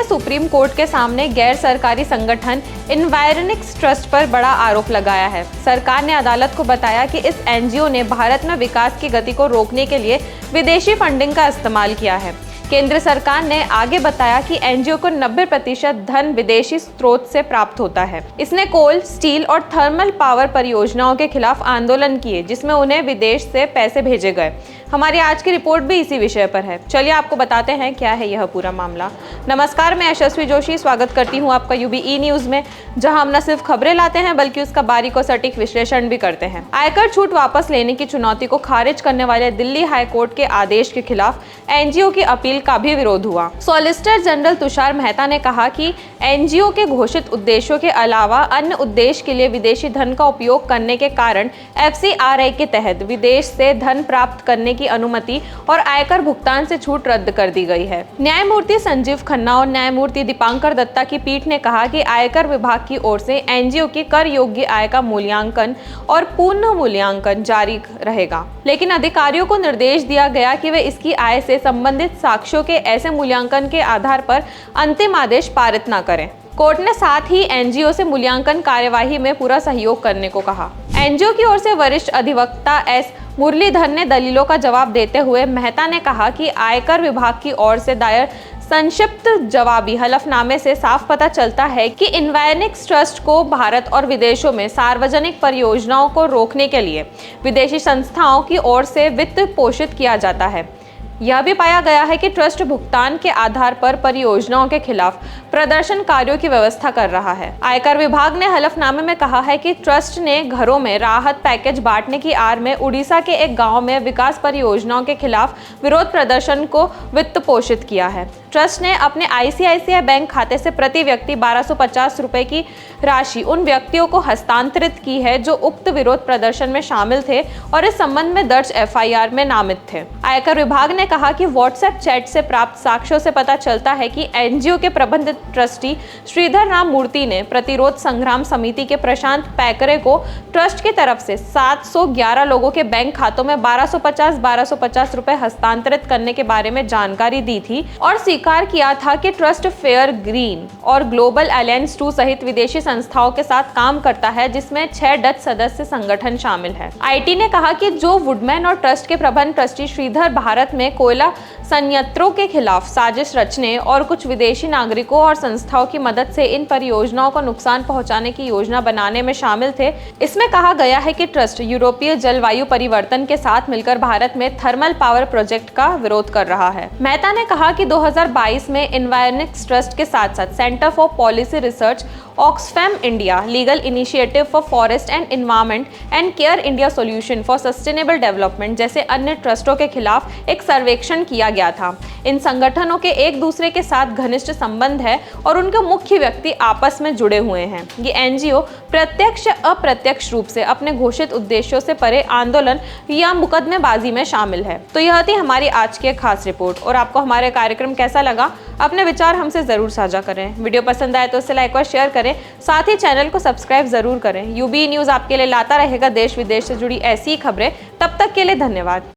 Supreme court के सामने गैर सरकारी संगठन एनवायरनिक्स ट्रस्ट पर बड़ा आरोप लगाया है। सरकार ने अदालत को बताया कि इस एनजीओ ने भारत में विकास की गति को रोकने के लिए विदेशी फंडिंग का इस्तेमाल किया है। केंद्र सरकार ने आगे बताया कि एनजीओ को 90% धन विदेशी स्रोत से प्राप्त होता है। इसने कोल, स्टील और थर्मल पावर परियोजनाओं के खिलाफ आंदोलन किए, जिसमें उन्हें विदेश से पैसे भेजे गए। हमारी आज की रिपोर्ट भी इसी विषय पर है। चलिए आपको बताते हैं क्या है यह पूरा मामला। नमस्कार, मैं यशस्वी जोशी स्वागत करती हूँ आपका यूबीई न्यूज में, जहां हम न सिर्फ खबरें लाते हैं बल्कि उसका बारीक और सटीक विश्लेषण भी करते हैं। आयकर छूट वापस लेने की चुनौती को खारिज करने वाले दिल्ली हाई कोर्ट के आदेश के खिलाफ एनजीओ की अपील का भी विरोध हुआ। सॉलिसिटर जनरल तुषार मेहता ने कहा कि एनजीओ के घोषित उद्देश्यों के अलावा अन्य उद्देश्य के लिए विदेशी धन का उपयोग करने के कारण एफसीआरए के तहत विदेश से धन प्राप्त करने की अनुमति और आयकर भुगतान से छूट रद्द कर दी गई है। न्यायमूर्ति संजीव खन्ना और न्यायमूर्ति दीपांकर दत्ता की पीठ ने कहा कि आयकर विभाग की ओर से एनजीओ की कर योग्य आय का मूल्यांकन और पुनः मूल्यांकन जारी रहेगा, लेकिन अधिकारियों को निर्देश दिया गया कि वे इसकी आय से संबंधित साक्ष्यों के ऐसे मूल्यांकन के आधार पर अंतिम आदेश पारित न करें। कोर्ट ने साथ ही एनजीओ से मूल्यांकन कार्यवाही में पूरा सहयोग करने को कहा। एनजीओ की ओर से वरिष्ठ अधिवक्ता एस मुरलीधर ने दलीलों का जवाब देते हुए मेहता ने कहा कि आयकर विभाग की ओर से दायर संक्षिप्त जवाबी हलफनामे से साफ पता चलता है कि एनवायरनिक्स ट्रस्ट को भारत और विदेशों में सार्वजनिक परियोजनाओं को रोकने के लिए विदेशी संस्थाओं की ओर से वित्त पोषित किया जाता है। यह भी पाया गया है कि ट्रस्ट भुगतान के आधार पर परियोजनाओं के खिलाफ प्रदर्शन कार्यों की व्यवस्था कर रहा है। आयकर विभाग ने हलफनामे में कहा है कि ट्रस्ट ने घरों में राहत पैकेज बांटने की आड़ में उड़ीसा के एक गांव में विकास परियोजनाओं के खिलाफ विरोध प्रदर्शन को वित्त पोषित किया है। ट्रस्ट ने अपने आईसीआईसीआई बैंक खाते से प्रति व्यक्ति 1250 रुपए की राशि उन व्यक्तियों को हस्तांतरित की है जो उक्त विरोध प्रदर्शन में शामिल थे और इस संबंध में दर्ज एफआईआर में नामित थे। आयकर विभाग ने कहा कि व्हाट्सएप चैट से प्राप्त साक्ष्यों से पता चलता है कि एनजीओ के प्रबंधित ट्रस्टी श्रीधर राम मूर्ति ने प्रतिरोध संग्राम समिति के प्रशांत पैकरे को ट्रस्ट की तरफ से 711 लोगों के बैंक खातों में 1250 रुपए हस्तांतरित करने के बारे में जानकारी दी थी और स्वीकार किया था कि ट्रस्ट फेयर ग्रीन और ग्लोबल अलायंस 2 सहित विदेशी संस्थाओं के साथ काम करता है, जिसमें 6 डच सदस्य संगठन शामिल है। आईटी ने कहा कि जो वुडमैन और ट्रस्ट के प्रबंध ट्रस्टी श्रीधर भारत में कोयला संयंत्रों के खिलाफ साजिश रचने और कुछ विदेशी नागरिकों और संस्थाओं की मदद से इन परियोजनाओं को नुकसान पहुंचाने की योजना बनाने में शामिल थे। इसमें कहा गया है कि ट्रस्ट यूरोपीय जलवायु परिवर्तन के साथ मिलकर भारत में थर्मल पावर प्रोजेक्ट का विरोध कर रहा है। मेहता ने कहा कि 2022 में एनवायरनिक्स ट्रस्ट के साथ साथ centre for policy research, Oxfam India, legal initiative for forest and environment and care India solution for sustainable development जैसे अन्य ट्रस्टों के खिलाफ एक सर्वेक्षण किया गया था। इन संगठनों के एक दूसरे के साथ घनिष्ठ संबंध है और उनके मुख्य व्यक्ति आपस में जुड़े हुए हैं। ये एनजीओ प्रत्यक्ष अप्रत्यक्ष रूप से अपने घोषित उद्देश्यों से परे आंदोलन या मुकदमेबाजी में शामिल है। तो यह थी हमारी आज की खास रिपोर्ट और आपको हमारे कार्यक्रम कैसा लगा, अपने विचार हमसे जरूर साझा करें। वीडियो पसंद आए तो इसे लाइक और शेयर करें, साथ ही चैनल को सब्सक्राइब जरूर करें। यूबीई न्यूज आपके लिए लाता रहेगा देश विदेश से जुड़ी ऐसी ही खबरें। तब तक के लिए धन्यवाद।